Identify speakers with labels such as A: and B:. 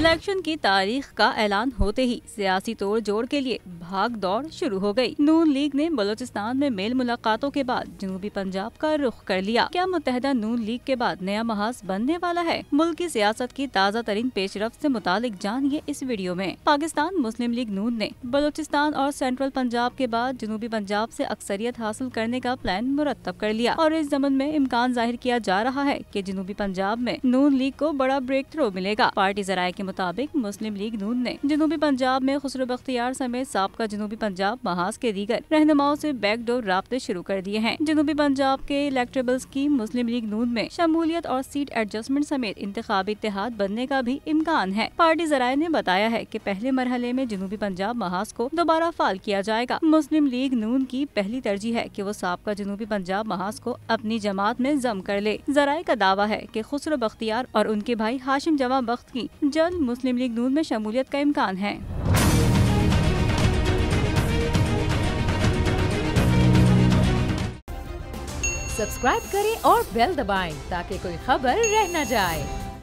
A: Election की तारीख का ऐलान होते ही सियासी तोड़ जोड़ के लिए भाग दौड़ शुरू हो गई। नून लीग ने बलूचिस्तान में मेल मुलाकातों के बाद जनूबी पंजाब का रुख कर लिया। क्या मुत्तहिदा नून लीग के बाद नया महाज बनने वाला है? मुल्क की सियासत की ताज़ा तरीन पेशरफ्त से मुतालिक जानिए इस वीडियो में। पाकिस्तान मुस्लिम लीग नून ने बलूचिस्तान और सेंट्रल पंजाब के बाद जनूबी पंजाब से अक्सरियत हासिल करने का प्लान मुरतब कर लिया और इस ज़मन में इम्कान जाहिर किया जा रहा है कि जनूबी पंजाब में नून लीग को बड़ा ब्रेक थ्रो मिलेगा। पार्टी जराये के मुताबिक मुस्लिम लीग नून ने जनूबी पंजाब में खुसरो बख्तियार समेत साबका जनूबी पंजाब महाज के दीगर रहनुमाओं से बैकडोर राब्ते शुरू कर दिए हैं। जनूबी पंजाब के इलेक्टेबल्स की मुस्लिम लीग नून में शमूलियत और सीट एडजस्टमेंट समेत इंतखाबी इत्तेहाद बनने का भी इम्कान है। पार्टी जराये ने बताया है कि पहले मरहले में जनूबी पंजाब महाज को दोबारा फाल किया जाएगा। मुस्लिम लीग नून की पहली तरजीह है कि वो साबका जनूबी पंजाब महाज को अपनी जमात में जम कर ले। जराये का दावा है कि खुसरो बख्तियार और उनके भाई हाशिम जमा बख्त की जल्द मुस्लिम लीग नून में शमूलियत का इम्कान है।
B: सब्सक्राइब करें और बेल दबाएं ताकि कोई खबर रह न जाए।